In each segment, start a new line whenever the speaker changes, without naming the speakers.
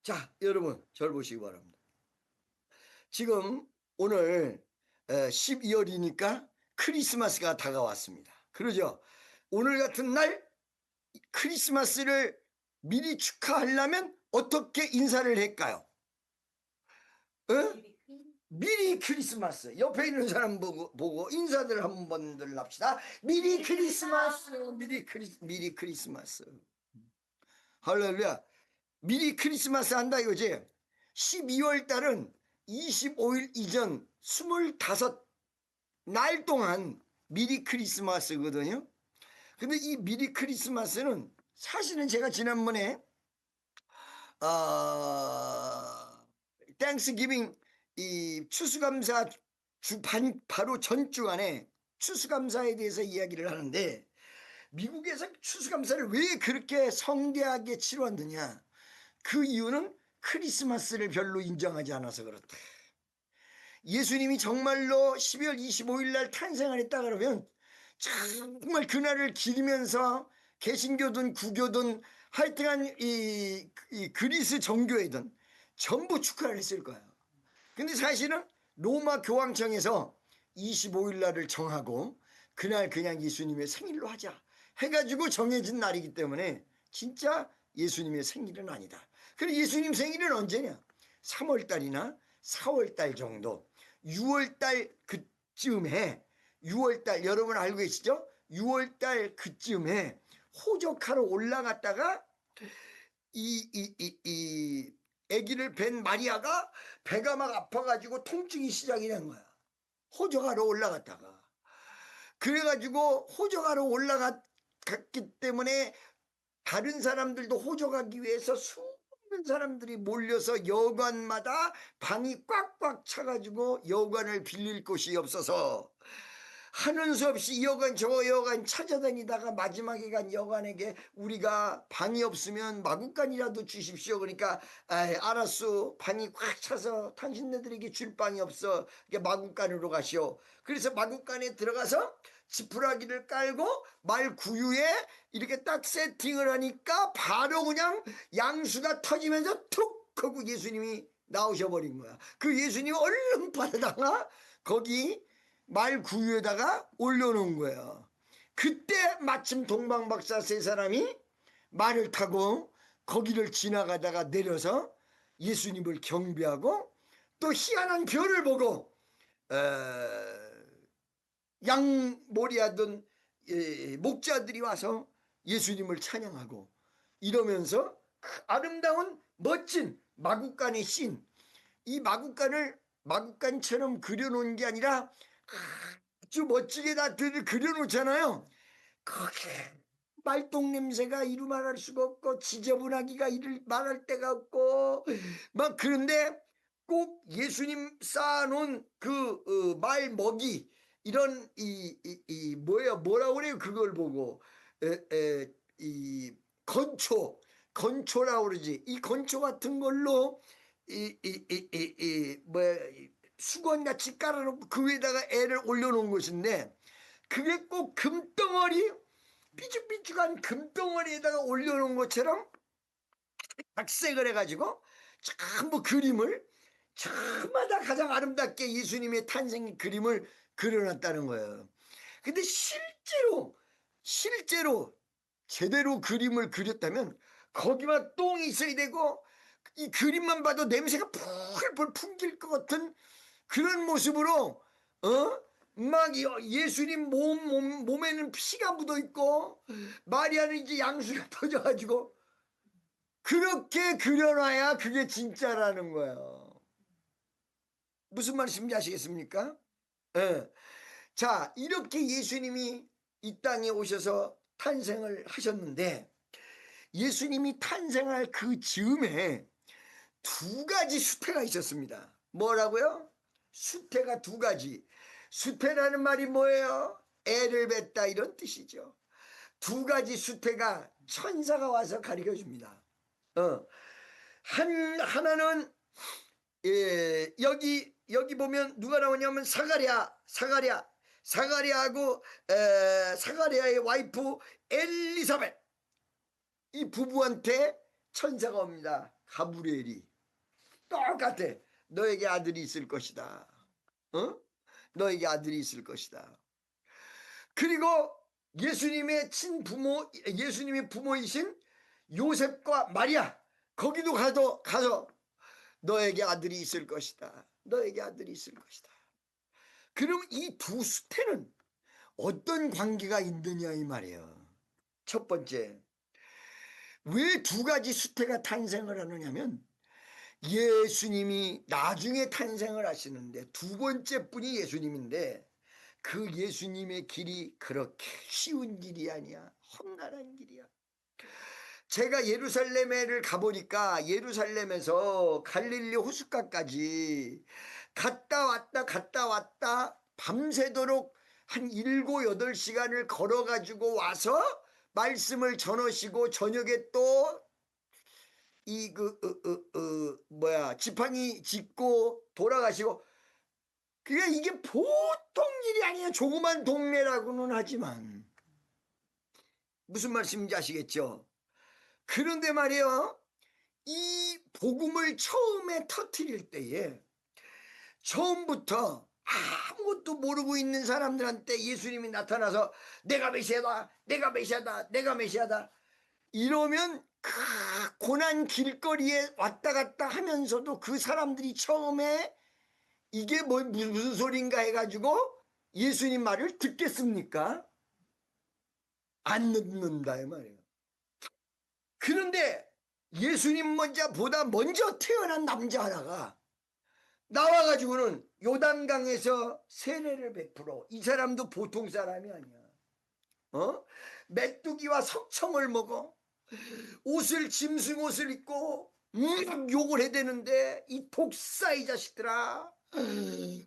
자, 여러분, 절 보시기 바랍니다. 지금 오늘 12월이니까 크리스마스가 다가왔습니다. 그러죠? 오늘 같은 날 크리스마스를 미리 축하하려면 어떻게 인사를 할까요? 미리 크리스마스. 옆에 있는 사람 보고 인사들 한번들 합시다. 미리 크리스마스. 미리 크리스마스. 할렐루야. 미리 크리스마스 한다 이거지. 12월 달은 25일 이전 25날 동안 미리 크리스마스거든요. 근데 이 미리 크리스마스는 사실은 제가 지난번에 땡스기빙 이 추수감사 바로 전주간에 추수감사에 대해서 이야기를 하는데, 미국에서 추수감사를 왜 그렇게 성대하게 치렀느냐, 그 이유는 크리스마스를 별로 인정하지 않아서 그렇다. 예수님이 정말로 12월 25일 날 탄생을 했다 그러면 정말 그날을 기리면서 개신교든 구교든 하여튼간 이 그리스 정교회든 전부 축하를 했을 거예요. 근데 사실은 로마 교황청에서 25일 날을 정하고 그날 그냥 예수님의 생일로 하자 해가지고 정해진 날이기 때문에 진짜 예수님의 생일은 아니다. 그리고 예수님 생일은 언제냐? 3월 달이나 4월 달 정도, 6월 달 그쯤에, 6월 달 여러분 알고 계시죠? 6월 달 그쯤에 호적하러 올라갔다가 이 아기를 뵌 마리아가 배가 막 아파가지고 통증이 시작이 된 거야. 호적하러 올라갔다가. 그래가지고 호적하러 올라갔기 때문에 다른 사람들도 호적하기 위해서 수많은 사람들이 몰려서 여관마다 방이 꽉꽉 차가지고 여관을 빌릴 곳이 없어서 하는 수 없이 이 여관 저 여관 찾아다니다가 마지막에 간 여관에게 우리가 방이 없으면 마구간이라도 주십시오. 그러니까 알았어, 방이 꽉 차서 당신네들에게 줄 방이 없어, 마구간으로 가시오. 그래서 마구간에 들어가서 지푸라기를 깔고 말 구유에 이렇게 딱 세팅을 하니까 바로 그냥 양수가 터지면서 툭 하고 예수님이 나오셔버린 거야. 그 예수님이 얼른 받아다가 거기 말 구유에다가 올려놓은 거예요. 그때 마침 동방박사 세 사람이 말을 타고 거기를 지나가다가 내려서 예수님을 경배하고 또 희한한 별을 보고 양모리하던 목자들이 와서 예수님을 찬양하고 이러면서 그 아름다운 멋진 마구간의 씬, 이 마구간처럼 그려놓은 게 아니라 아주 멋지게 다 그려놓잖아요. 거기 말똥 냄새가 이루 말할 수가 없고 지저분하기가 이루 말할 데가 없고 막 그런데 꼭 예수님 쌓아놓은 그 말 먹이 이런 뭐라고 그래요? 그걸 보고 이 건초라고 그러지. 이 건초 같은 걸로 뭐야, 수건같이 깔아놓고 그 위에다가 애를 올려놓은 것인데, 그게 꼭 금덩어리, 삐죽삐죽한 금덩어리에다가 올려놓은 것처럼 각색을 해가지고 전부 그림을 저마다 가장 아름답게 예수님의 탄생 그림을 그려놨다는 거예요. 근데 실제로 제대로 그림을 그렸다면 거기만 똥이 있어야 되고 이 그림만 봐도 냄새가 풀풀 풍길 것 같은 그런 모습으로 막 예수님 몸에는 피가 묻어 있고 마리아는 이제 양수가 터져가지고 그렇게 그려놔야 그게 진짜라는 거예요. 무슨 말씀인지 아시겠습니까? 예. 자, 이렇게 예수님이 이 땅에 오셔서 탄생을 하셨는데, 예수님이 탄생할 그 즈음에 두 가지 수태가 있었습니다. 뭐라고요? 수태가 두 가지. 수태라는 말이 뭐예요? 애를 뱉다 이런 뜻이죠. 두 가지 수태가 천사가 와서 가르쳐 줍니다. 하나는 여기 보면 누가 나오냐면 사가랴하고 사가랴의 와이프 엘리사벳, 이 부부한테 천사가 옵니다. 가브리엘이 똑같아. 너에게 아들이 있을 것이다. 어? 너에게 아들이 있을 것이다. 그리고 예수님의 친부모, 예수님의 부모이신 요셉과 마리아, 거기도 가서 너에게 아들이 있을 것이다. 너에게 아들이 있을 것이다. 그럼 이 두 수태는 어떤 관계가 있느냐 이 말이에요. 첫 번째, 왜 두 가지 수태가 탄생을 하느냐면 예수님이 나중에 탄생을 하시는데 두 번째 분이 예수님인데 그 예수님의 길이 그렇게 쉬운 길이 아니야. 험난한 길이야. 제가 예루살렘에를 가보니까 예루살렘에서 갈릴리 호숫가까지 갔다 왔다 밤새도록 한 7, 8시간을 걸어가지고 와서 말씀을 전하시고 저녁에 또 지팡이 짚고 돌아가시고 그게 이게 보통 일이 아니에요. 조그만 동네라고는 하지만 무슨 말씀인지 아시겠죠? 그런데 말이에요. 이 복음을 처음에 터뜨릴 때에 처음부터 아무것도 모르고 있는 사람들한테 예수님이 나타나서 내가 메시아다, 내가 메시아다, 내가 메시아다 이러면 그 고난 길거리에 왔다 갔다 하면서도 그 사람들이 처음에 이게 무슨 소린가 해가지고 예수님 말을 듣겠습니까? 안 듣는다 이 말이에요. 그런데 예수님 보다 먼저 태어난 남자 하나가 나와가지고는 요단강에서 세례를 베풀어. 이 사람도 보통 사람이 아니야. 메뚜기와 석청을 먹어. 옷을 짐승 옷을 입고 욕을 해대는데 이 독사 이 자식들아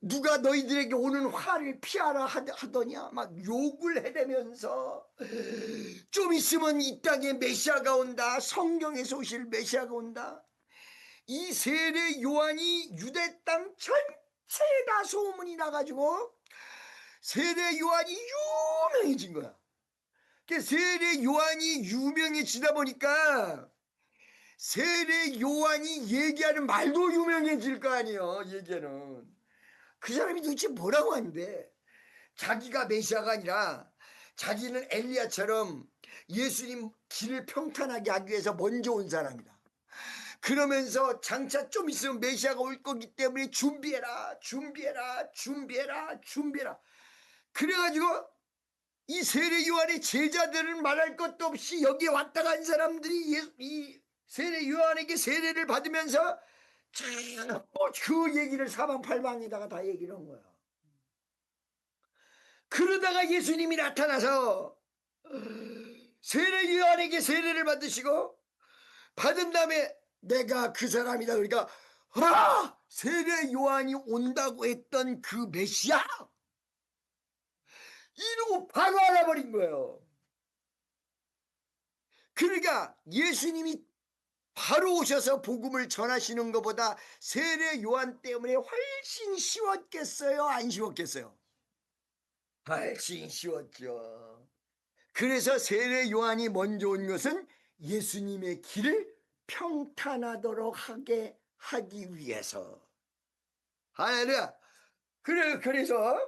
누가 너희들에게 오는 화를 피하라 하더냐 막 욕을 해대면서 좀 있으면 이 땅에 메시아가 온다. 성경에서 오실 메시아가 온다. 이 세례 요한이 유대 땅 전체에 다 소문이 나가지고 세례 요한이 유명해진 거야. 세례 요한이 유명해지다 보니까 세례 요한이 얘기하는 말도 유명해질 거 아니에요. 얘기는 그 사람이 도대체 뭐라고 하는데 자기가 메시아가 아니라 자기는 엘리야처럼 예수님 길을 평탄하게 하기 위해서 먼저 온 사람이다. 그러면서 장차 좀 있으면 메시아가 올 거기 때문에 준비해라 준비해라 준비해라 준비해라. 그래가지고 이 세례 요한의 제자들은 말할 것도 없이 여기에 왔다 간 사람들이 이 세례 요한에게 세례를 받으면서 그 얘기를 사방팔방에다가 다 얘기를 한 거야. 그러다가 예수님이 나타나서 세례 요한에게 세례를 받으시고 받은 다음에 내가 그 사람이다. 그러니까 세례 요한이 온다고 했던 그 메시아 이러고 바로 알아버린 거예요. 그러니까 예수님이 바로 오셔서 복음을 전하시는 것보다 세례 요한 때문에 훨씬 쉬웠겠어요? 안 쉬웠겠어요? 훨씬 쉬웠죠. 그래서 세례 요한이 먼저 온 것은 예수님의 길을 평탄하도록 하기 위해서. 할렐루야. 그래서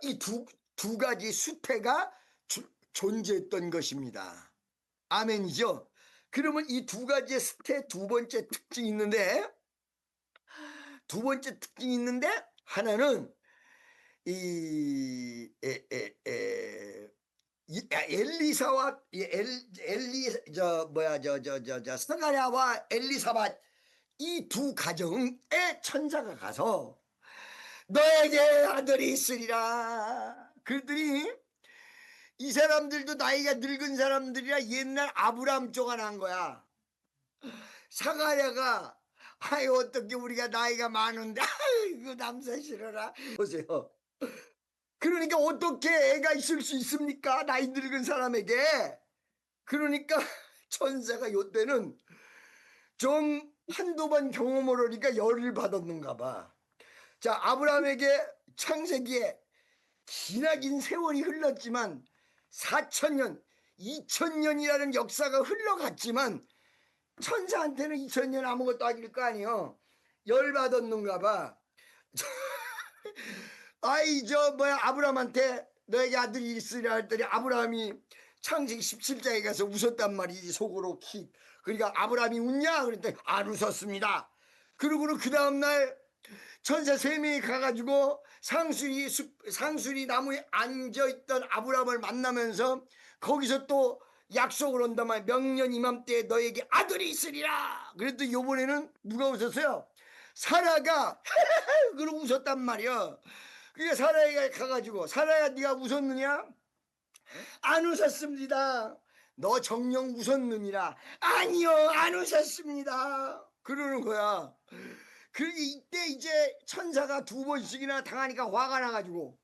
이 두 가지 수태가 존재했던 것입니다. 아멘이죠. 그러면 이 두 가지의 수태 두 번째 특징이 있는데 하나는 이 엘리사와 스가랴와 엘리사밧 이 두 가정에 천사가 가서 너에게 아들이 있으리라. 그들이 이 사람들도 나이가 늙은 사람들이라 옛날 아브라함 쪽가 난 거야. 사가랴가 아유 어떻게 우리가 나이가 많은데 아이고 남사 싫어라. 보세요. 그러니까 어떻게 애가 있을 수 있습니까? 나이 늙은 사람에게. 그러니까 천사가 요때는 좀 한두 번 경험을 하니까 열을 받았는가 봐. 자, 아브라함에게 창세기에 기나긴 세월이 흘렀지만 4,000년, 2,000년이라는 역사가 흘러갔지만 천사한테는 2000년 아무것도 아닐 거 아니요. 열받았는가 봐. 아이 저 뭐야 아브라함한테 너에게 아들이 있으리라 했더니 아브라함이 창세기 17장에 가서 웃었단 말이지 속으로 킥. 그러니까 아브라함이 웃냐 그랬더니 안 웃었습니다. 그러고는 그 다음날 천사 3명이 가가지고 상수리 나무에 앉아있던 아브라함을 만나면서 거기서 또 약속을 한다만 명년 이맘때에 너에게 아들이 있으리라. 그랬더니 요번에는 누가 웃었어요? 사라가 그러고 웃었단 말이야. 그게 사라이가 가가지고 사라야 네가 웃었느냐? 안 웃었습니다. 너 정녕 웃었느니라. 아니요 안 웃었습니다. 그러는 거야. 그 이때 이제 천사가 2번씩이나 당하니까 화가 나가지고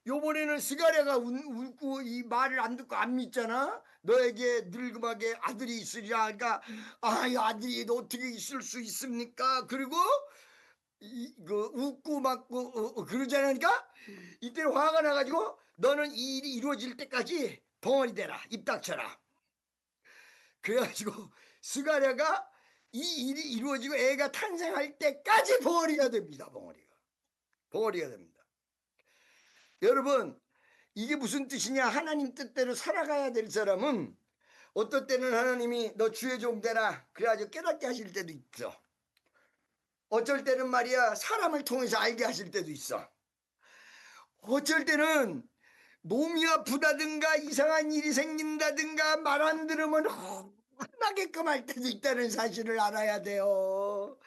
요번에는 스가랴가 웃고 이 말을 안 듣고 안 믿잖아. 너에게 늙음하게 아들이 있으리라. 그러니까 이 아들이 어떻게 있을 수 있습니까? 그리고 웃고 맞고 그러자니까 이때 화가 나가지고 너는 이 일이 이루어질 때까지 벙어리 되라. 입 닥쳐라. 그래가지고 스가랴가 이 일이 이루어지고 애가 탄생할 때까지 벙어리가 됩니다. 벙어리가 됩니다. 여러분 이게 무슨 뜻이냐? 하나님 뜻대로 살아가야 될 사람은 어떨 때는 하나님이 너 주의 종 되라 그래가지고 깨닫게 하실 때도 있어. 어쩔 때는 말이야 사람을 통해서 알게 하실 때도 있어. 어쩔 때는 몸이 아프다든가 이상한 일이 생긴다든가 말 안 들으면 혼나게끔 할 때도 있다는 사실을 알아야 돼요.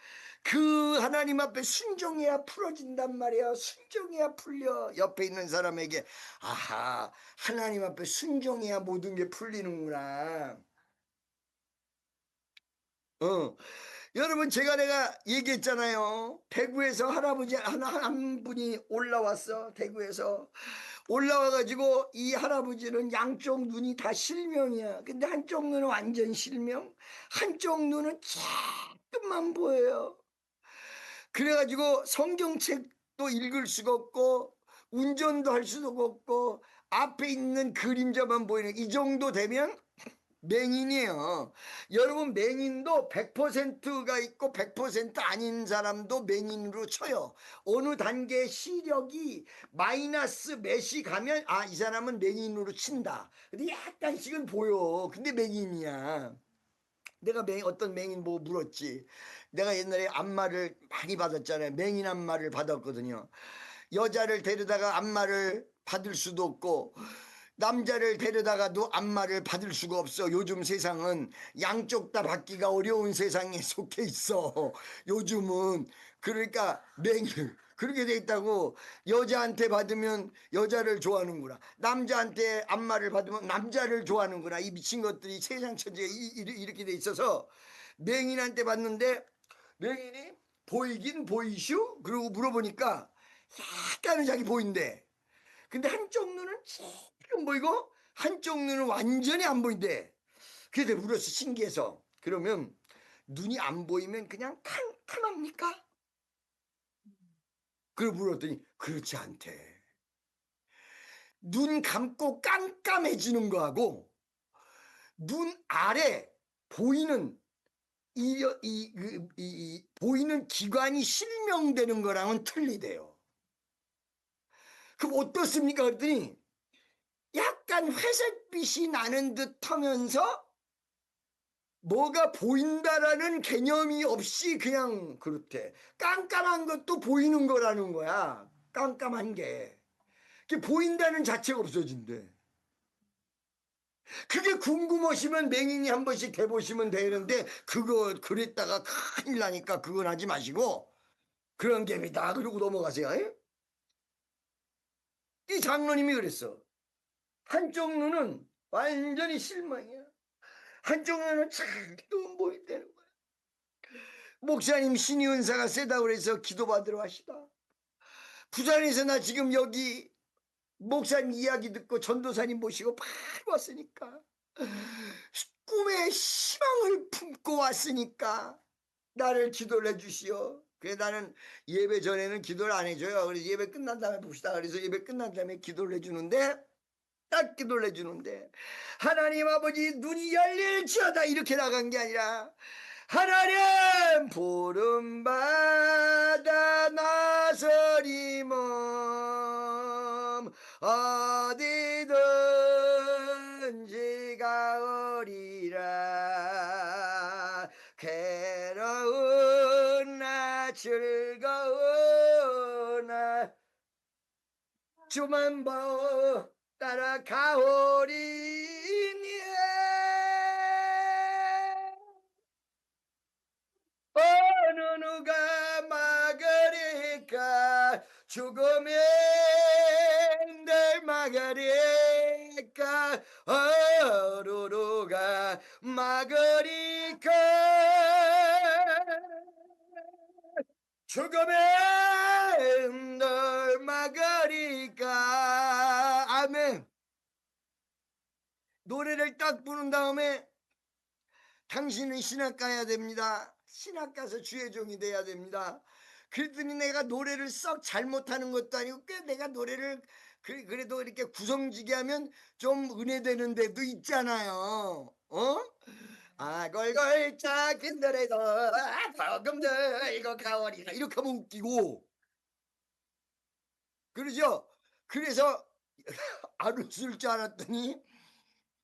그 하나님 앞에 순종해야 풀어진단 말이야. 순종해야 풀려. 옆에 있는 사람에게 아하 하나님 앞에 순종해야 모든 게 풀리는구나. 여러분 내가 얘기했잖아요. 대구에서 할아버지 한 분이 올라왔어. 대구에서 올라와가지고 이 할아버지는 양쪽 눈이 다 실명이야. 근데 한쪽 눈은 완전 실명, 한쪽 눈은 조금만 보여요. 그래가지고 성경책도 읽을 수가 없고 운전도 할 수도 없고 앞에 있는 그림자만 보이는 이 정도 되면 맹인이에요. 여러분 맹인도 100%가 있고 100% 아닌 사람도 맹인으로 쳐요. 어느 단계의 시력이 마이너스 몇이 가면 이 사람은 맹인으로 친다. 근데 약간씩은 보여. 근데 맹인이야. 내가 어떤 맹인 뭐 물었지. 내가 옛날에 안마를 많이 받았잖아요. 맹인 안마를 받았거든요. 여자를 데려다가 안마를 받을 수도 없고 남자를 데려다가도 안마를 받을 수가 없어. 요즘 세상은 양쪽 다 받기가 어려운 세상에 속해 있어. 요즘은 그러니까 그렇게 돼 있다고. 여자한테 받으면 여자를 좋아하는구나. 남자한테 안마를 받으면 남자를 좋아하는구나. 이 미친 것들이 세상 천지가 이렇게 돼 있어서 맹인한테 받는데 맹인이 보이긴 보이슈? 그러고 물어보니까 약간은 자기 보인대. 근데 한쪽 눈은 조금 보이고 한쪽 눈은 완전히 안 보인대. 그래서 물었어. 신기해서. 그러면 눈이 안 보이면 그냥 캄캄합니까? 그걸 물었더니 그렇지 않대. 눈 감고 깜깜해지는 거하고 눈 아래 보이는 보이는 기관이 실명되는 거랑은 틀리대요. 그럼 어떻습니까? 그랬더니 약간 회색빛이 나는 듯 하면서 뭐가 보인다라는 개념이 없이 그냥 그렇대. 깜깜한 것도 보이는 거라는 거야. 깜깜한 게. 그게 보인다는 자체가 없어진대. 그게 궁금하시면 맹인이 한 번씩 돼보시면 되는데 그거 그랬다가 큰일 나니까 그건 하지 마시고 그런 개미다 그러고 넘어가세요. 이 장로님이 그랬어. 한쪽 눈은 완전히 실망이야. 한쪽 눈은 잘도 안 보인다는 거야. 목사님 신의 은사가 세다고 그래서 기도받으러 하시다. 부산에서 나 지금 여기 목사님 이야기 듣고 전도사님 모시고 바로 왔으니까 꿈에 희망을 품고 왔으니까 나를 기도를 해주시오. 그래 나는 예배 전에는 기도를 안 해줘요. 그래서 예배 끝난 다음에 봅시다. 그래서 예배 끝난 다음에 기도를 해주는데 딱 기도를 해주는데 하나님 아버지 눈이 열릴지어다 이렇게 나간 게 아니라 하나님 부름받아 나서리몸 어디든지 가오리라 괴로운 나 즐거운 나 주만 보고 따라가오리니 어느 누가 막으리까 죽음의 날 막으리까 어느 누가 막으리까 죽음의 날 막으리까 아멘. 노래를 딱 부른 다음에 당신은 신학 가야 됩니다. 신학 가서 주의 종이 돼야 됩니다. 그랬더니 내가 노래를 썩 잘못하는 것도 아니고 꽤 내가 노래를 그래도 이렇게 구성지게 하면 좀 은혜되는 데도 있잖아요. 골골 작은 노래도 조금 들고 가오리라 이렇게 하면 웃기고 그러죠. 그래서 안 웃을 줄 알았더니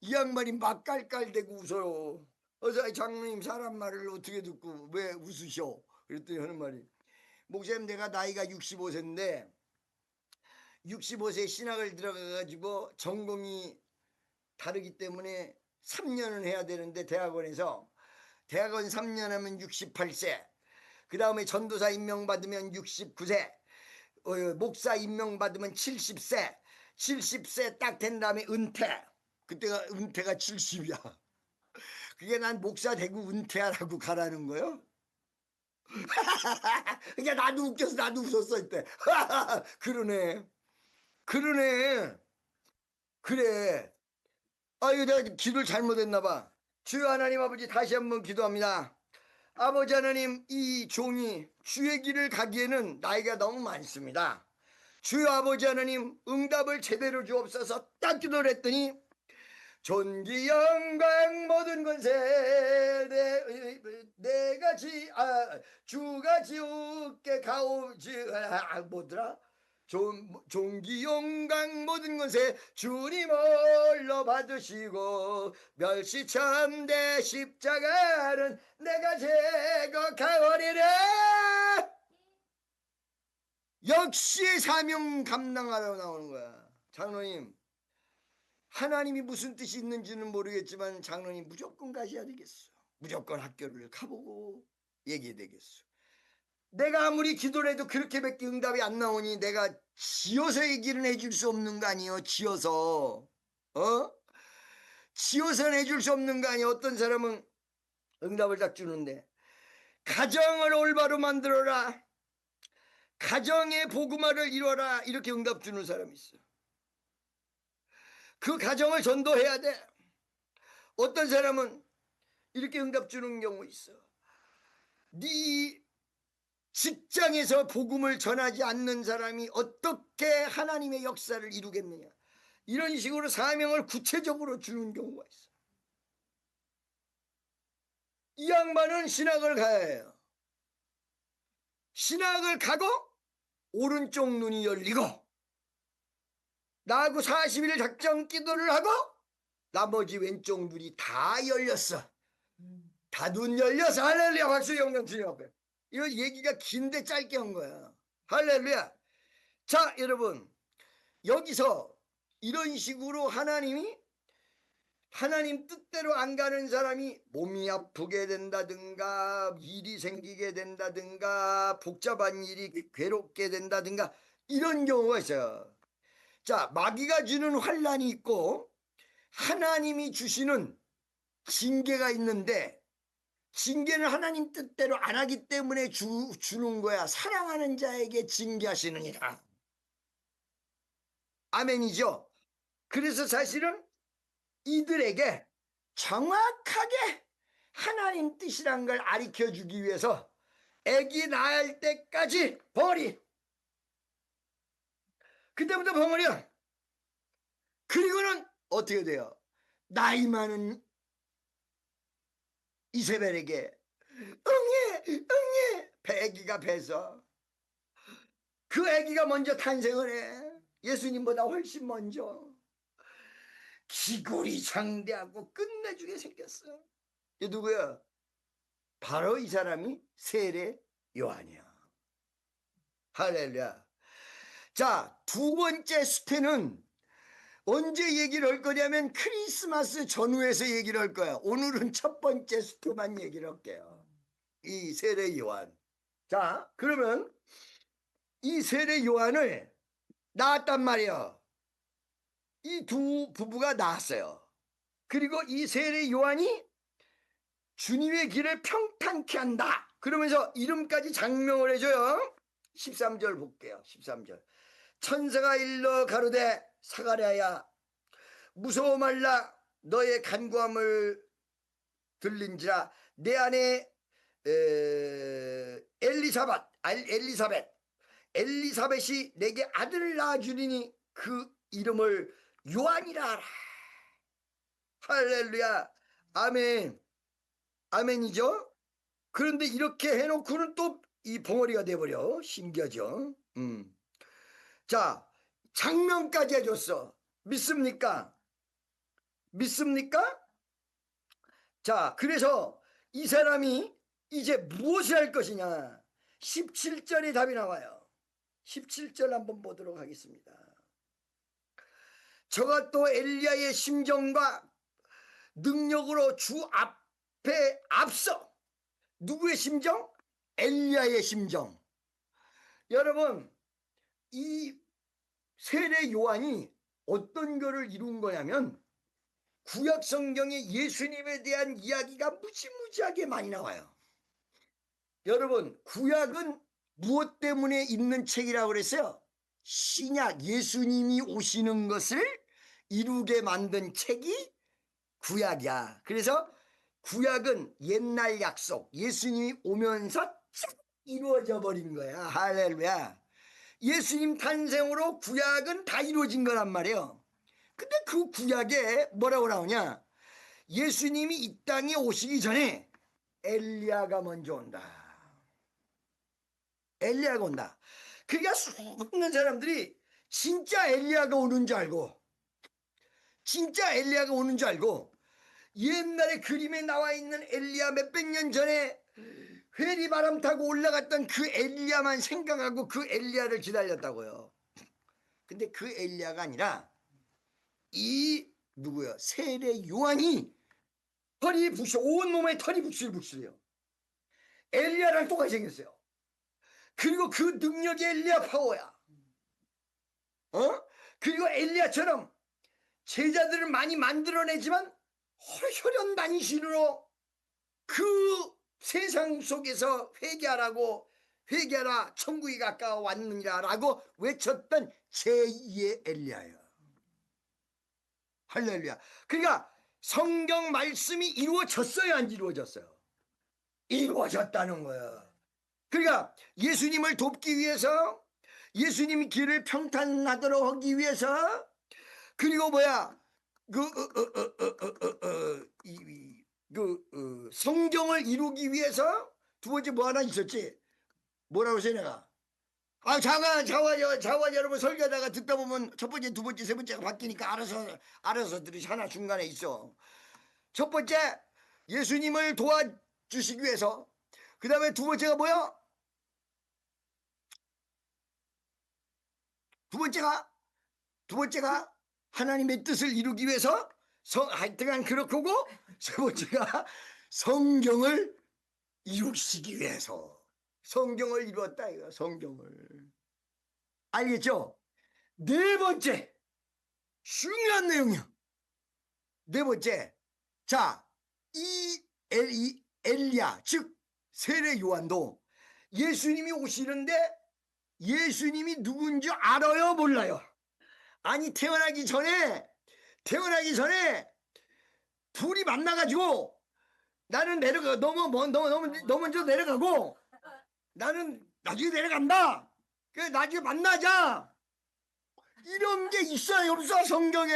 이 양반이 막 깔깔대고 웃어요. 그래서 장로님 사람 말을 어떻게 듣고 왜 웃으셔? 그랬더니 하는 말이 목사님 내가 나이가 65세인데 65세 신학을 들어가가지고 전공이 다르기 때문에 3년은 해야 되는데 대학원 3년 하면 68세 그 다음에 전도사 임명받으면 69세 목사 임명받으면 70세 70세 딱 된 다음에 은퇴 그때가 은퇴가 70이야. 그게 난 목사 되고 은퇴하라고 가라는 거요? 그러니까 나도 웃겨서 나도 웃었어 이때. 그러네. 그래. 이거 내가 기도를 잘못했나 봐. 주여 하나님 아버지 다시 한번 기도합니다. 아버지 하나님 이 종이 주의 길을 가기에는 나이가 너무 많습니다. 주여 아버지 하나님 응답을 제대로 주옵소서 딱 기도를 했더니 존귀 영광 모든 권세 내가 주가 지우께 가오지 뭐더라 존귀 영광 모든 권세 주님 홀로 받으시고 멸시천대 십자가는 내가 제거 가오리라 역시 사명 감당하러 나오는 거야. 장로님 하나님이 무슨 뜻이 있는지는 모르겠지만 장로님 무조건 가셔야 되겠어. 무조건 학교를 가보고 얘기해야 되겠어. 내가 아무리 기도를 해도 그렇게밖에 응답이 안 나오니 내가 지어서 얘기를 해줄 수 없는 거 아니에요. 지어서 지어서는 해줄 수 없는 거 아니에요. 어떤 사람은 응답을 딱 주는데 가정을 올바로 만들어라 가정의 복음화를 이뤄라 이렇게 응답 주는 사람이 있어. 그 가정을 전도해야 돼. 어떤 사람은 이렇게 응답 주는 경우 있어. 네 직장에서 복음을 전하지 않는 사람이 어떻게 하나님의 역사를 이루겠느냐. 이런 식으로 사명을 구체적으로 주는 경우가 있어. 이 양반은 신학을 가야 해요. 신학을 가고 오른쪽 눈이 열리고 나하고 40일 작정 기도를 하고 나머지 왼쪽 눈이 다 열렸어. 다 눈 열려서 할렐루야 박수 영광 주님 앞에. 이거 얘기가 긴데 짧게 한 거야. 할렐루야. 자 여러분 여기서 이런 식으로 하나님 뜻대로 안 가는 사람이 몸이 아프게 된다든가 일이 생기게 된다든가 복잡한 일이 괴롭게 된다든가 이런 경우가 있어요. 자 마귀가 주는 환난이 있고 하나님이 주시는 징계가 있는데 징계는 하나님 뜻대로 안 하기 때문에 주는 거야. 사랑하는 자에게 징계하시느니라. 아멘이죠. 그래서 사실은 이들에게 정확하게 하나님 뜻이란 걸 가르쳐주기 위해서 아기 낳을 때까지 버리 그때부터 벙어리야. 그리고는 어떻게 돼요? 나이 많은 이세벨에게 응애 응애 애기가 배서 그 애기가 먼저 탄생을 해. 예수님보다 훨씬 먼저. 기골이 장대하고 끝내주게 생겼어. 이 누구야? 바로 이 사람이 세례 요한이야. 할렐루야. 자, 두 번째 수태는 언제 얘기를 할 거냐면 크리스마스 전후에서 얘기를 할 거야. 오늘은 첫 번째 수태만 얘기를 할게요. 이 세례 요한. 자, 그러면 이 세례 요한을 낳았단 말이야. 이 두 부부가 낳았어요. 그리고 이 세례 요한이 주님의 길을 평탄케 한다. 그러면서 이름까지 장명을 해줘요. 13절 볼게요. 13절. 천사가 일러 가로되 사가랴야 무서워 말라 너의 간구함을 들린지라 내 안에 엘리사벳이 내게 아들을 낳아주리니 그 이름을 요한이라 하라. 할렐루야. 아멘. 아멘이죠. 그런데 이렇게 해놓고는 또 이 벙어리가 돼버려. 신기하죠. 자, 장명까지 해줬어. 믿습니까? 믿습니까? 자, 그래서 이 사람이 이제 무엇을 할 것이냐. 17절에 답이 나와요. 17절 한번 보도록 하겠습니다. 저가 또 엘리야의 심정과 능력으로 주 앞에 앞서. 누구의 심정? 엘리야의 심정. 여러분, 이 세례 요한이 어떤 거를 이룬 거냐면 구약 성경에 예수님에 대한 이야기가 무지무지하게 많이 나와요. 여러분, 구약은 무엇 때문에 있는 책이라고 그랬어요? 신약, 예수님이 오시는 것을 이루게 만든 책이 구약이야. 그래서 구약은 옛날 약속, 예수님이 오면서 쫙 이루어져 버린 거야. 할렐루야. 예수님 탄생으로 구약은 다 이루어진 거란 말이에요. 근데 그 구약에 뭐라고 나오냐? 예수님이 이 땅에 오시기 전에 엘리야가 먼저 온다. 엘리야가 온다. 그러니까 수많은 사람들이 진짜 엘리야가 오는 줄 알고, 진짜 엘리야가 오는 줄 알고, 옛날에 그림에 나와 있는 엘리야 몇백 년 전에 회리바람 타고 올라갔던 그 엘리야만 생각하고 그 엘리야를 기다렸다고요. 근데 그 엘리야가 아니라 이 누구야? 세례 요한이 털이 부시, 온몸에 털이 북실북실해요. 엘리야랑 똑같이 생겼어요. 그리고 그 능력이 엘리야 파워야. 그리고 엘리야처럼 제자들을 많이 만들어내지만 혈연단신으로 그 세상 속에서 회개하라 천국이 가까워 왔느니라 라고 외쳤던 제2의 엘리야예요. 할렐루야. 그러니까 성경 말씀이 이루어졌어요, 안 이루어졌어요? 이루어졌다는 거예요. 그러니까 예수님을 돕기 위해서, 예수님이 길을 평탄하도록 하기 위해서, 그리고 성경을 이루기 위해서 두 번째 뭐 하나 있었지? 뭐라고 했어요 내가? 자와 여러분 설교하다가 듣다 보면 첫 번째, 두 번째, 세 번째가 바뀌니까 알아서 들으시. 하나 중간에 있어. 첫 번째, 예수님을 도와주시기 위해서. 그 다음에 두 번째가 뭐야? 두 번째가 하나님의 뜻을 이루기 위해서 하여튼간 그렇고, 세 번째가 성경을 이루시기 위해서. 성경을 이루었다 이거. 성경을. 알겠죠? 네 번째 중요한 내용이야. 네 번째, 자, 이 엘리야 즉 세례 요한도 예수님이 오시는데 예수님이 누군지 알아요, 몰라요? 아니, 태어나기 전에 둘이 만나가지고 나는 너무 먼저 내려가고 나는 나중에 내려간다. 그래, 나중에 만나자. 이런 게 있어요, 없어? 성경에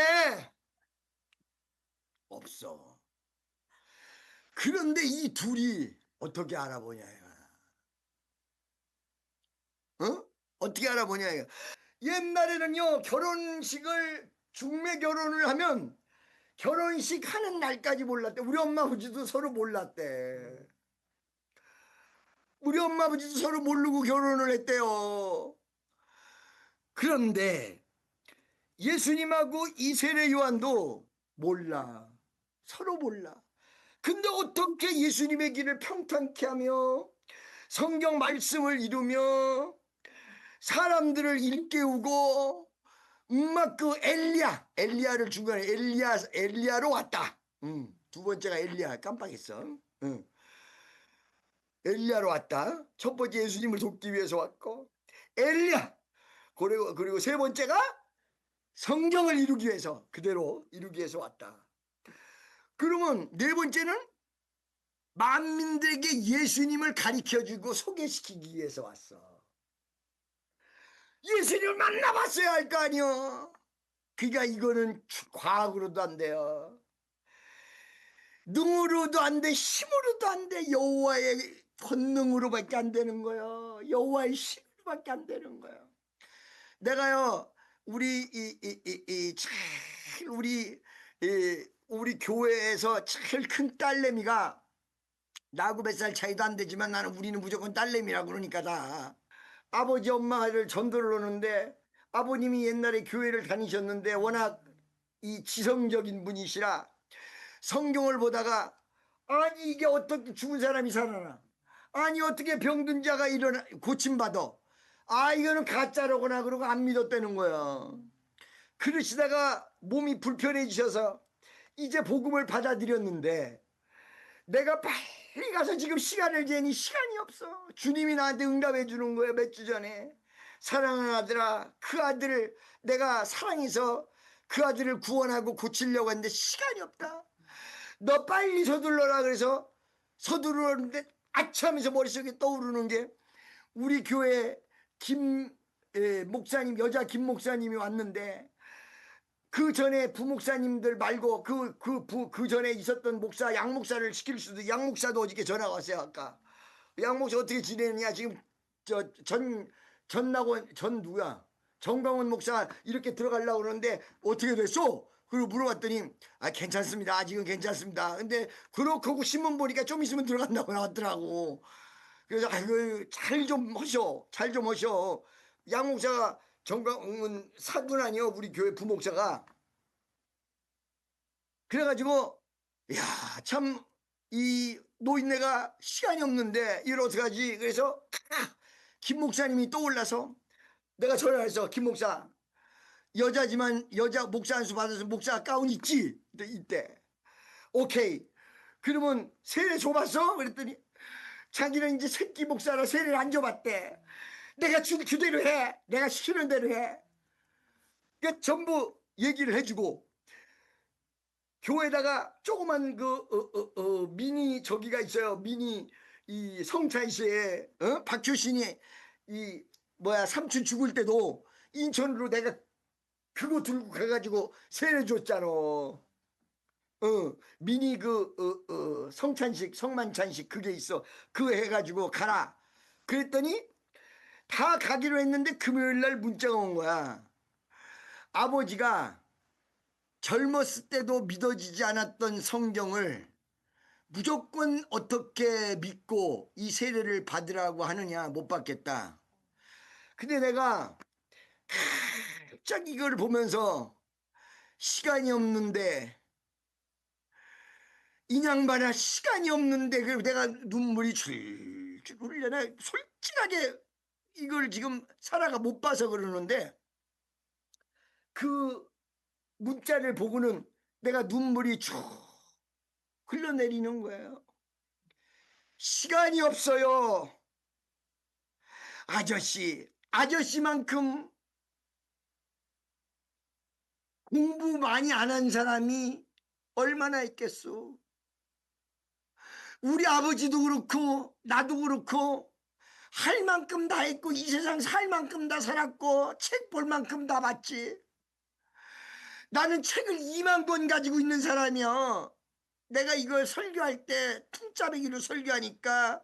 없어. 그런데 이 둘이 어떻게 알아보냐 이거. 어? 어떻게 알아보냐 이거. 옛날에는요, 결혼식을 중매 결혼을 하면 결혼식 하는 날까지 몰랐대. 우리 엄마 아버지도 서로 몰랐대. 우리 엄마 아버지도 서로 모르고 결혼을 했대요. 그런데 예수님하고 이 세례 요한도 몰라. 서로 몰라. 근데 어떻게 예수님의 길을 평탄케 하며 성경 말씀을 이루며 사람들을 일깨우고 막 그 엘리야를 중간에 엘리야로 왔다. 두 번째가 엘리야. 깜빡했어. 엘리야로 왔다. 첫 번째 예수님을 돕기 위해서 왔고 엘리야. 그리고 세 번째가 성경을 이루기 위해서 그대로 이루기 위해서 왔다. 그러면 네 번째는 만민들에게 예수님을 가르쳐주고 소개시키기 위해서 왔어. 예수님을 만나봤어야 할 거 아니여. 그러니까 이거는 과학으로도 안 돼요. 능으로도 안 돼, 힘으로도 안 돼. 여호와의 권능으로밖에 안 되는 거예요. 여호와의 힘으로밖에 안 되는 거예요. 내가요, 우리 우리 교회에서 제일 큰 딸내미가 나하고 몇 살 차이도 안 되지만 우리는 무조건 딸내미라고 그러니까 다 아버지 엄마를 전도를 하는데 아버님이 옛날에 교회를 다니셨는데 워낙 이 지성적인 분이시라 성경을 보다가 아니 이게 어떻게 죽은 사람이 살아나, 아니 어떻게 병든 자가 일어나 고침받아, 아 이거는 가짜로구나 그러고 안 믿었다는 거야. 그러시다가 몸이 불편해지셔서 이제 복음을 받아들였는데 내가 빨리 가서 지금 시간을 재니 시간이 없어. 주님이 나한테 응답해 주는 거예요. 몇 주 전에 사랑하는 아들아, 그 아들을 내가 사랑해서 그 아들을 구원하고 고치려고 하는데 시간이 없다. 너 빨리 서둘러라. 그래서 서두르는데 아참해서 머릿속에 떠오르는 게 우리 교회 목사님, 여자 김 목사님이 왔는데 그 전에 부목사님들 말고 그 전에 있었던 목사 양 목사를 시킬 수도, 양 목사도 어저께 전화가 왔어요. 아까 양 목사 어떻게 지내느냐, 지금 전 누구야, 정광훈 목사 이렇게 들어가려고 그러는데 어떻게 됐어? 그리고 물어봤더니 아 괜찮습니다, 아직은 괜찮습니다. 근데 그렇고 신문 보니까 좀 있으면 들어간다고 나왔더라고. 그래서 아이고 잘 좀 하셔, 잘 좀 하셔. 양 목사가 정광훈 사돈 아니요, 우리 교회 부목사가. 그래가지고 야 참 이 노인네가 시간이 없는데 이걸 어떡하지. 그래서 김 목사님이 떠올라서 내가 전화해서 김 목사 여자지만 여자 목사 안수 받아서 목사 가운 있지? 이때 오케이 그러면 세례 줘봤어? 그랬더니 자기는 이제 새끼 목사라 세례를 안 줘봤대. 내가 그대로 해, 내가 시키는 대로 해. 그러니까 전부 얘기를 해주고 교회에다가 조그만 미니 저기가 있어요. 미니 이 성찬시에 박효신이 이 뭐야 삼촌 죽을 때도 인천으로 내가 그거 들고 가가지고 세례 줬잖아. 미니 성찬식 성만찬식 그게 있어. 그거 해가지고 가라. 그랬더니 다 가기로 했는데 금요일 날 문자가 온 거야. 아버지가 젊었을 때도 믿어지지 않았던 성경을 무조건 어떻게 믿고 이 세례를 받으라고 하느냐, 못 받겠다. 근데 내가 갑자기 이걸 보면서 시간이 없는데 인양반아 시간이 없는데 그리고 내가 눈물이 줄줄 흘려나. 솔직하게 이걸 지금 살아가 못 봐서 그러는데 그 문자를 보고는 내가 눈물이 쭉 흘러내리는 거예요. 시간이 없어요. 아저씨만큼 공부 많이 안 한 사람이 얼마나 있겠소. 우리 아버지도 그렇고 나도 그렇고 할 만큼 다 했고 이 세상 살 만큼 다 살았고 책 볼 만큼 다 봤지. 나는 책을 2만 권 가지고 있는 사람이야. 내가 이걸 설교할 때 퉁짜배기로 설교하니까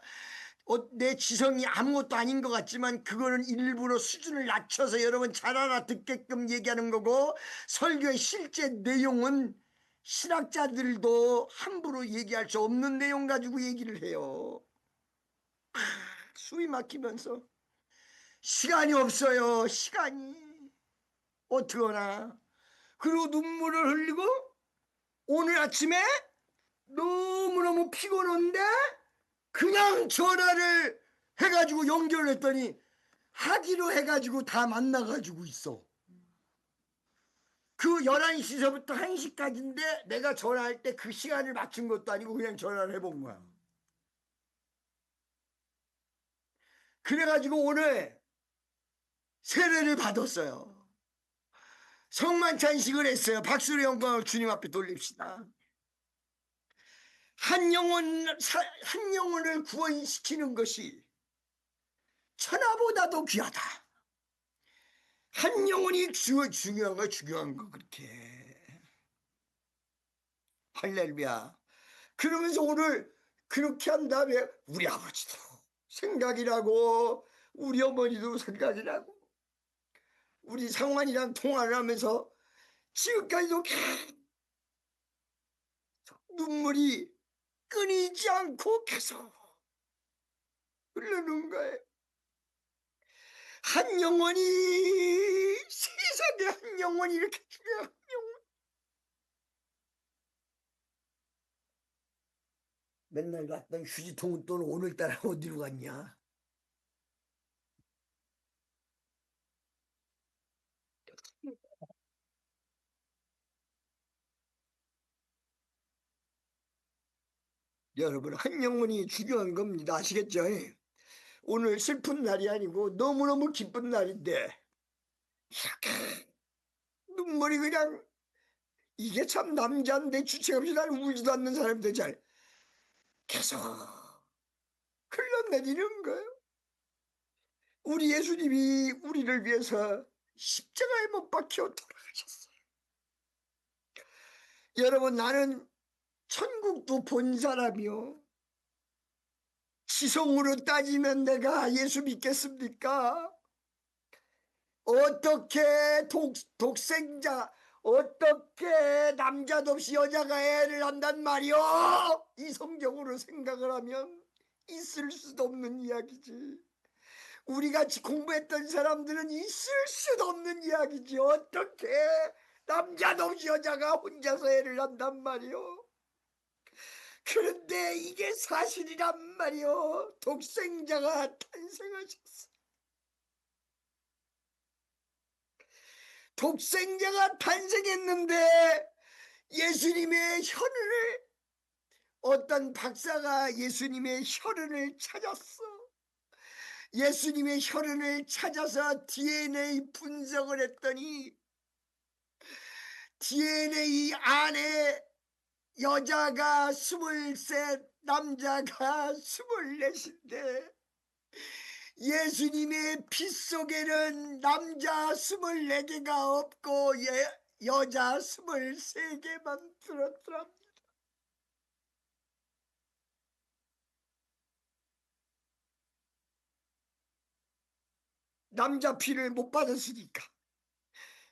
내 지성이 아무것도 아닌 것 같지만 그거는 일부러 수준을 낮춰서 여러분 잘 알아듣게끔 얘기하는 거고, 설교의 실제 내용은 신학자들도 함부로 얘기할 수 없는 내용 가지고 얘기를 해요. 숨이 막히면서 시간이 없어요. 시간이 어떡하나. 그리고 눈물을 흘리고 오늘 아침에 너무너무 피곤한데 그냥 전화를 해가지고 연결했더니 하기로 해가지고 다 만나가지고 있어. 그 11시서부터 1시까지인데 내가 전화할 때 그 시간을 맞춘 것도 아니고 그냥 전화를 해본 거야. 그래가지고 오늘 세례를 받았어요. 성만찬식을 했어요. 박수로 영광을 주님 앞에 돌립시다. 한 영혼을 구원시키는 것이 천하보다도 귀하다. 한 영혼이 중요한 거 그렇게. 할렐루야. 그러면서 오늘 그렇게 한 다음에 우리 아버지도 생각이 나고 우리 어머니도 생각이 나고 우리 상환이랑 통화를 하면서 지금까지도 계속 눈물이 끊이지 않고 계속 흐르는 거예요. 한 영혼이, 세상에 한 영혼이 이렇게 중요한 영혼. 맨날 갔던 휴지통 돈 오늘따라 어디로 갔냐. 여러분, 한 영혼이 중요한 겁니다. 아시겠죠? 오늘 슬픈 날이 아니고 너무너무 기쁜 날인데 이렇게 눈물이 그냥, 이게 참 남자인데 주책 없이 날 울지도 않는 사람인데 잘 계속 흘러내리는 거예요. 우리 예수님이 우리를 위해서 십자가에 못 박혀 돌아가셨어요. 여러분, 나는 천국도 본 사람이요. 지성으로 따지면 내가 예수 믿겠습니까? 어떻게 독생자, 어떻게 남자도 없이 여자가 애를 낳단 말이요? 이성적으로 생각을 하면 있을 수도 없는 이야기지. 우리같이 공부했던 사람들은 있을 수도 없는 이야기지. 어떻게 남자도 없이 여자가 혼자서 애를 낳단 말이요? 그런데 이게 사실이란 말이요. 독생자가 탄생하셨어. 독생자가 탄생했는데 예수님의 혈흔을, 어떤 박사가 예수님의 혈흔을 찾았어. 예수님의 혈흔을 찾아서 DNA 분석을 했더니 DNA 안에 여자가 23, 남자가 24인데 예수님의 피 속에는 남자 24개가 없고 여자 23개만 들었더랍니다. 남자 피를 못 받았으니까,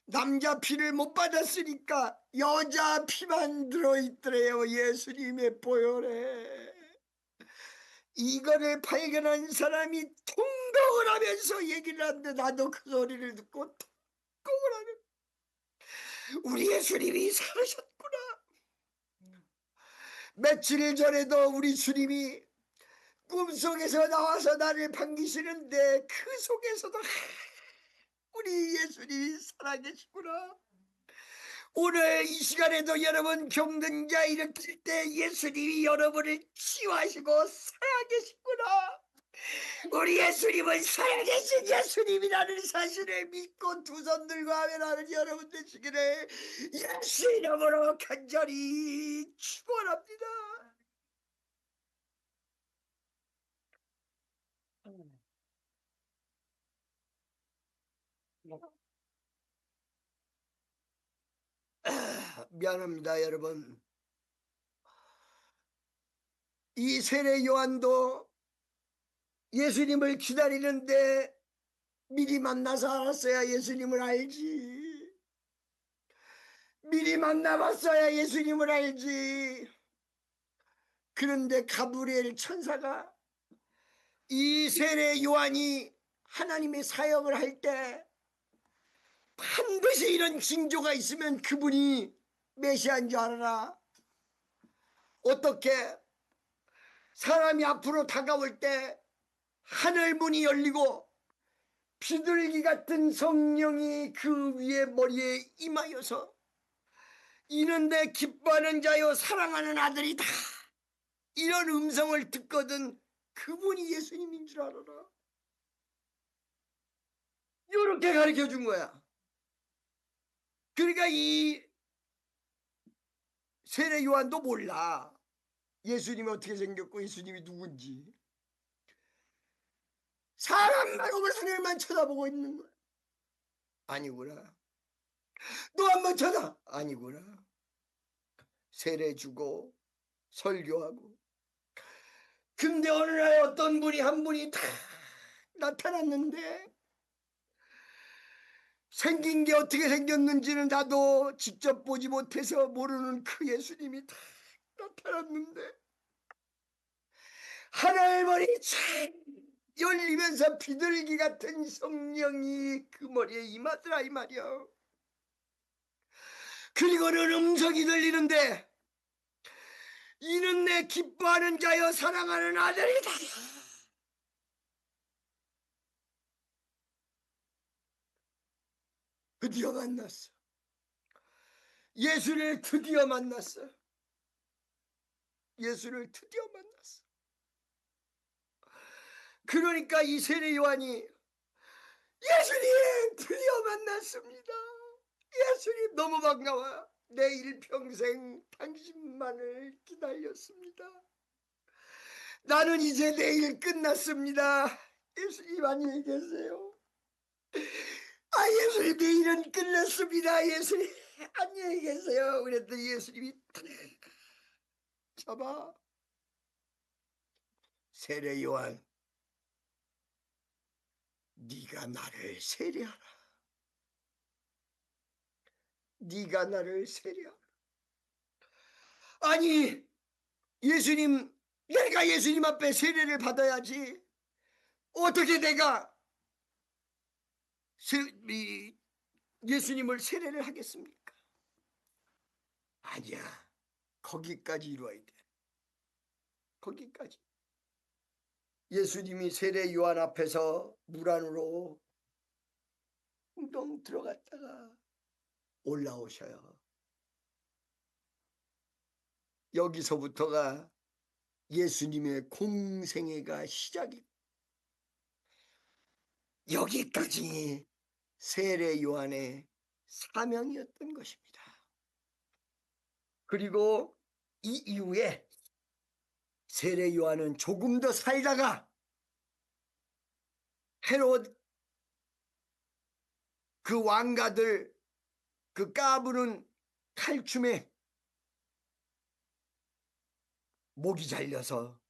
남자 피를 못 받았으니까 여자 피만 들어있더래요. 예수님의 보혈에. 이거를 발견한 사람이 통곡을 하면서 얘기를 하는데 나도 그 소리를 듣고 통곡을 하는, 우리 예수님이 살으셨구나. 며칠 전에도 우리 주님이 꿈속에서 나와서 나를 반기시는데 그 속에서도 우리 예수님이 살아계시구나. 오늘 이 시간에도 여러분 겪는 자 일으킬 때 예수님이 여러분을 치유하시고 살아계시구나. 우리 예수님은 살아계신 예수님이라는 사실을 믿고 두 손 들고 아멘하는 여러분 되시기를 예수 이름으로 간절히 축원합니다. 미안합니다, 여러분. 이 세례 요한도 예수님을 기다리는데 미리 만나서 알았어야 예수님을 알지. 미리 만나봤어야 예수님을 알지. 그런데 가브리엘 천사가 이 세례 요한이 하나님의 사역을 할 때 반드시 이런 징조가 있으면 그분이 메시아인 줄 알아라. 어떻게? 사람이 앞으로 다가올 때 하늘 문이 열리고 비둘기 같은 성령이 그 위에 머리에 임하여서 이는 내 기뻐하는 자요 사랑하는 아들이다. 이런 음성을 듣거든 그분이 예수님인 줄 알아라. 이렇게 가르쳐 준 거야. 그러니까 이 세례 요한도 몰라. 예수님이 어떻게 생겼고 예수님이 누군지. 사람만 오면 하늘만 쳐다보고 있는 거야. 아니구나. 또 한 번 쳐다. 아니구나. 세례 주고 설교하고. 근데 어느 날 어떤 분이 한 분이 다 나타났는데 생긴 게 어떻게 생겼는지는 나도 직접 보지 못해서 모르는 그 예수님이 다 나타났는데 하늘머리 촥 열리면서 비둘기 같은 성령이 그 머리에 임하더라 이 말이야. 그리고는 음성이 들리는데 이는 내 기뻐하는 자여 사랑하는 아들이다. 드디어 만났어. 예수를 드디어 만났어. 예수를 드디어 만났어. 그러니까 이 세례 요한이 예수님 드디어 만났습니다. 예수님 너무 반가워요. 내 일평생 당신만을 기다렸습니다. 나는 이제 내일 끝났습니다. 예수님 안녕히 계세요. 아 예수님 내일은 끝났습니다. 예수님 안녕히 계세요. 그랬더니 예수님이 잡아. 세례 요한 네가 나를 세례하라. 네가 나를 세례하라. 아니 예수님 내가 예수님 앞에 세례를 받아야지 어떻게 내가 예수님을 세례를 하겠습니까? 아니야. 거기까지 이루어야 돼. 거기까지. 예수님이 세례 요한 앞에서 물 안으로 웅덩 들어갔다가 올라오셔요. 여기서부터가 예수님의 공생애가 시작이. 여기까지 세례 요한의 사명이었던 것입니다. 그리고 이 이후에 세례 요한은 조금 더 살다가 헤롯 그 왕가들 그 까부는 칼춤에 목이 잘려서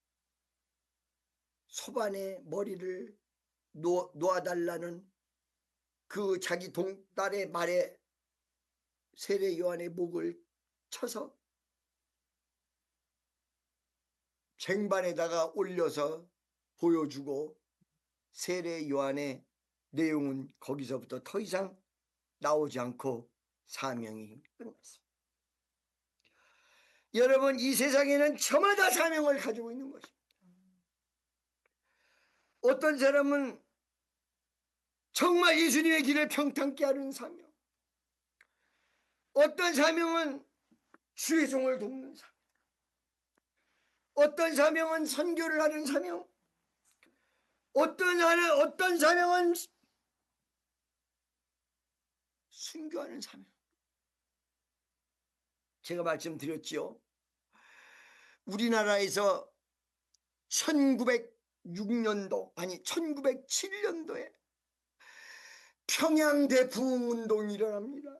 소반에 머리를 놓아달라는 그 자기 동딸의 말에 세례 요한의 목을 쳐서 쟁반에다가 올려서 보여주고 세례 요한의 내용은 거기서부터 더 이상 나오지 않고 사명이 끝났습니다. 여러분 이 세상에는 저마다 사명을 가지고 있는 것입니다. 어떤 사람은 정말 예수님의 길을 평탄케 하는 사명, 어떤 사명은 주의 종을 돕는 사명, 어떤 사명은 선교를 하는 사명, 어떤 사명은 순교하는 사명. 제가 말씀드렸지요. 우리나라에서 1906년도 아니 1907년도에 평양 대부흥운동이 일어납니다.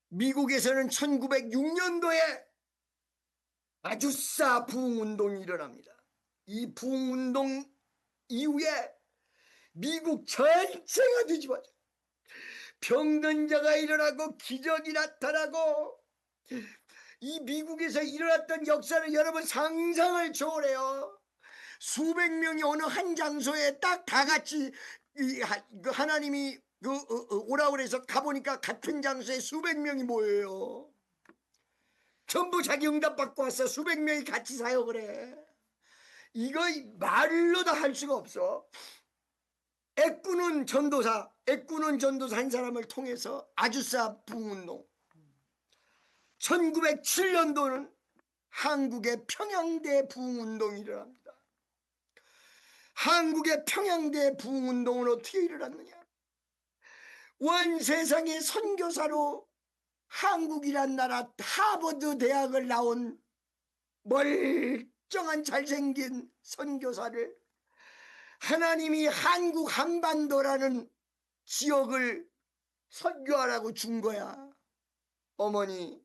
미국에서는 1906년도에 아주사 부흥운동이 일어납니다. 이 부흥운동 이후에 미국 전체가 뒤집어져 병든 자가 일어나고 기적이 나타나고 이 미국에서 일어났던 역사를 여러분 상상을 초월해요. 수백 명이 어느 한 장소에 딱 다 같이 하나님이 오라고 그래서 가보니까 같은 장소에 수백 명이 모여요. 전부 자기 응답 받고 왔어. 수백 명이 같이 사역을 해. 이거 말로 다 할 수가 없어. 애꾸는 전도사 한 사람을 통해서 아주사 부흥운동 1907년도는 한국의 평양대 부흥운동이 일어납니다. 한국의 평양대 부흥운동은 어떻게 일어났느냐? 온 세상의 선교사로 한국이란 나라 하버드 대학을 나온 멀쩡한 잘생긴 선교사를 하나님이 한국 한반도라는 지역을 선교하라고 준 거야. 어머니,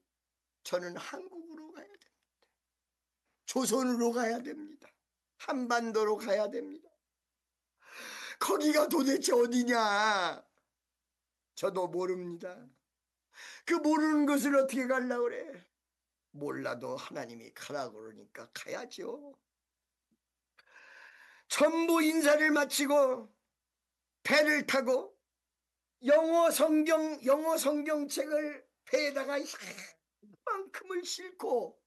저는 한국으로 가야 됩니다. 조선으로 가야 됩니다. 한반도로 가야 됩니다. 거기가 도대체 어디냐? 저도 모릅니다. 그 모르는 것을 어떻게 가려고 그래? 몰라도 하나님이 가라고 그러니까 가야죠. 전부 인사를 마치고 배를 타고 영어 성경책을 배에다가 이만큼을 싣고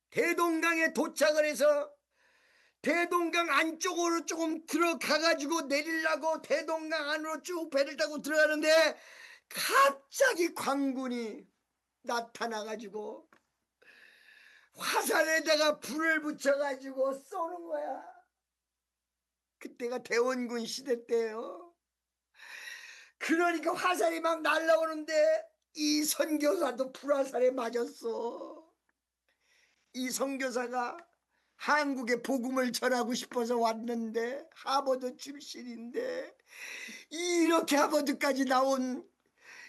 대동강에 도착을 해서 대동강 안쪽으로 조금 들어가가지고 내리려고 대동강 안으로 쭉 배를 타고 들어가는데 갑자기 광군이 나타나가지고 화살에다가 불을 붙여가지고 쏘는 거야. 그때가 대원군 시대 때예요. 그러니까 화살이 막 날라오는데 이 선교사도 불화살에 맞았어. 이 선교사가 한국에 복음을 전하고 싶어서 왔는데 하버드 출신인데 이렇게 하버드까지 나온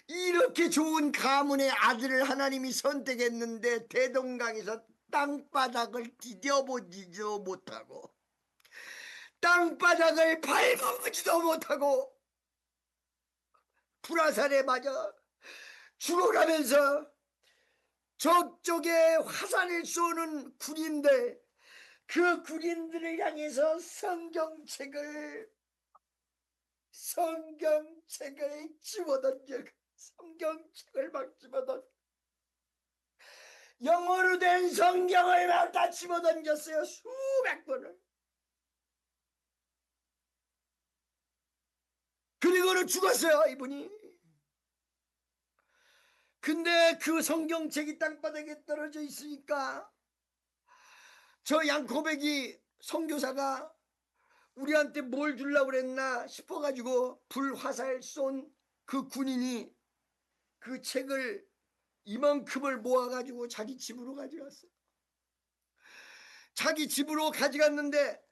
이렇게 좋은 가문의 아들을 하나님이 선택했는데 대동강에서 땅바닥을 디뎌보지도 못하고 땅바닥을 밟아보지도 못하고 불화살에 맞아 죽어가면서 저쪽에 화살을 쏘는 군인들 그 군인들을 향해서 성경책을 집어던져 성경책을 막 집어던져 영어로 된 성경을 막 다 집어던졌어요. 수백 번을. 그리고는 죽었어요 이분이. 근데 그 성경책이 땅바닥에 떨어져 있으니까 저 양코백이 선교사가 우리한테 뭘 주려고 그랬나 싶어가지고 불화살 쏜 그 군인이 그 책을 이만큼을 모아가지고 자기 집으로 가져갔어. 자기 집으로 가져갔는데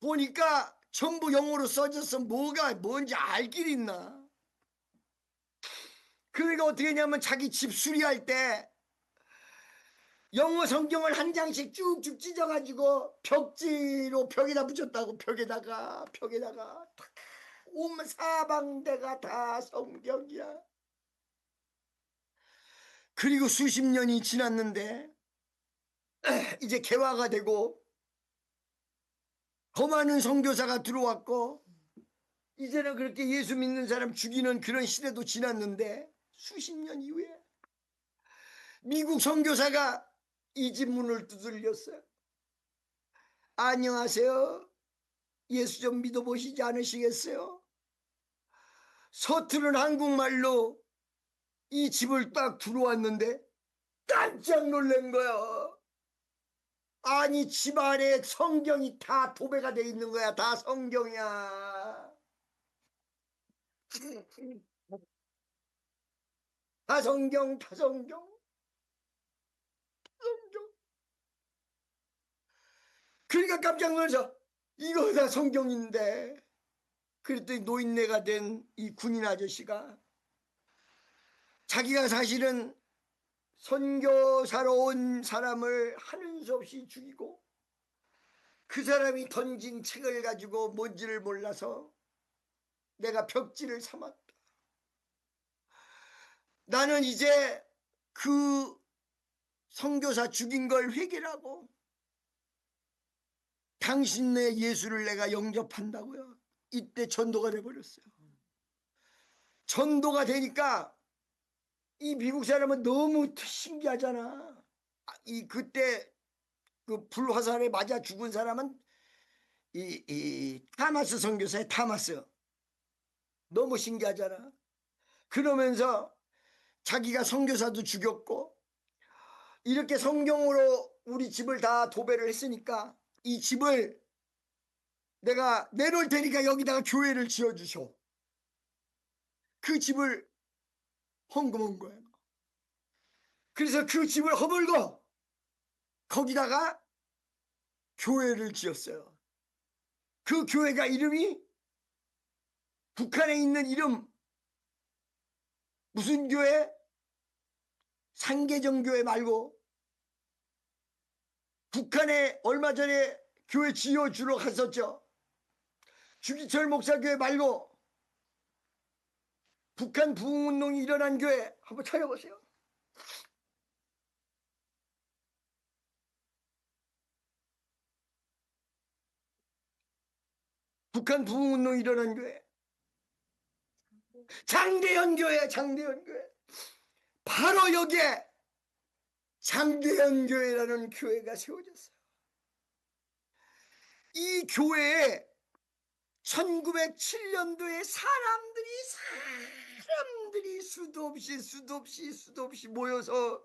보니까 전부 영어로 써져서 뭐가 뭔지 알 길 있나. 그러니까 어떻게 했냐면 자기 집 수리할 때 영어 성경을 한 장씩 쭉쭉 찢어가지고 벽지로 벽에다 붙였다고. 벽에다가 온 사방대가 다 성경이야. 그리고 수십 년이 지났는데 이제 개화가 되고 더 많은 선교사가 들어왔고 이제는 그렇게 예수 믿는 사람 죽이는 그런 시대도 지났는데 수십 년 이후에 미국 선교사가 이 집 문을 두들렸어요. 안녕하세요. 예수 좀 믿어보시지 않으시겠어요? 서투른 한국말로 이 집을 딱 들어왔는데 깜짝 놀란 거야. 아니 집 안에 성경이 다 도배가 돼 있는 거야. 다 성경이야. 다 성경. 그러니까 깜짝 놀라서 이거 다 성경인데. 그랬더니 노인네가 된 이 군인 아저씨가 자기가 사실은 선교사로 온 사람을 하는 수 없이 죽이고 그 사람이 던진 책을 가지고 뭔지를 몰라서 내가 벽지를 삼았다. 나는 이제 그 선교사 죽인 걸 회개하고 당신네 예수를 내가 영접한다고요. 이때 전도가 돼버렸어요. 전도가 되니까 이 미국 사람은 너무 신기하잖아. 이 그때 그 불화살에 맞아 죽은 사람은 이 타마스 선교사의 타마스. 너무 신기하잖아. 그러면서 자기가 선교사도 죽였고 이렇게 성경으로 우리 집을 다 도배를 했으니까 이 집을 내가 내놓을 테니까 여기다가 교회를 지어주셔. 그 집을 헌금한 거야. 그래서 그 집을 허물고 거기다가 교회를 지었어요. 그 교회가 이름이 북한에 있는 이름 무슨 교회? 상계정교회 말고 북한에 얼마 전에 교회 지어주러 갔었죠. 주기철 목사교회 말고 북한 부흥운동이 일어난 교회 한번 찾아보세요. 북한 부흥운동이 일어난 교회 장대현 교회. 장대현 교회 바로 여기에 장대현 교회라는 교회가 세워졌어요. 이 교회에 1907년도에 사람들이 수도 없이 모여서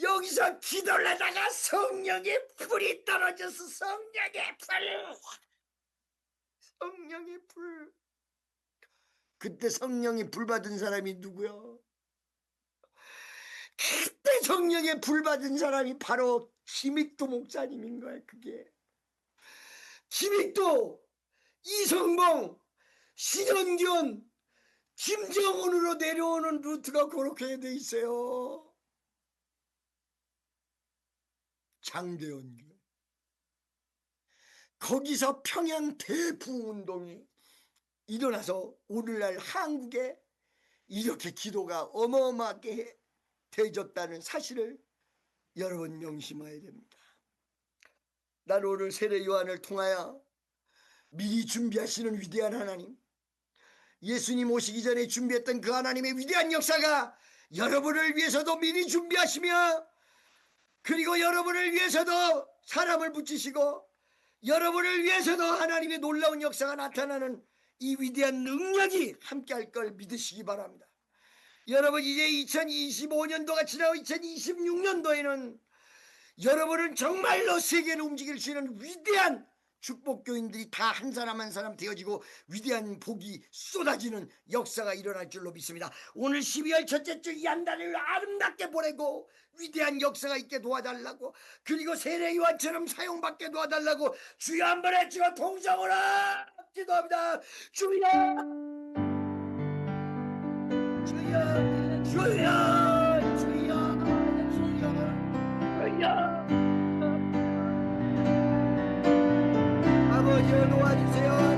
여기서 기도를 하다가 성령의 불이 떨어져서 성령의 불. 그때 성령의 불 받은 사람이 누구요? 그때 성령의 불 받은 사람이 바로 김익도 목사님인 거야. 그게 김익도, 이성봉, 신현균, 김정은으로 내려오는 루트가 그렇게 돼 있어요. 장대현 교회. 거기서 평양 대부흥운동이 일어나서 오늘날 한국에 이렇게 기도가 어마어마하게 되어졌다는 사실을 여러분 명심해야 됩니다. 나는 오늘 세례 요한을 통하여 미리 준비하시는 위대한 하나님, 예수님 오시기 전에 준비했던 그 하나님의 위대한 역사가 여러분을 위해서도 미리 준비하시며 그리고 여러분을 위해서도 사람을 붙이시고 여러분을 위해서도 하나님의 놀라운 역사가 나타나는 이 위대한 능력이 함께할 걸 믿으시기 바랍니다. 여러분 이제 2025년도가 지나고 2026년도에는 여러분은 정말로 세계를 움직일 수 있는 위대한 축복교인들이 다 한 사람 한 사람 되어지고 위대한 복이 쏟아지는 역사가 일어날 줄로 믿습니다. 오늘 12월 첫째 주 이 한 달을 아름답게 보내고 위대한 역사가 있게 도와달라고 그리고 세례 요한처럼 사용받게 도와달라고 주여 한번 해주고 동성으로 기도합니다. 주여 주여 주여 주여 주여 아버지여 도와주세요.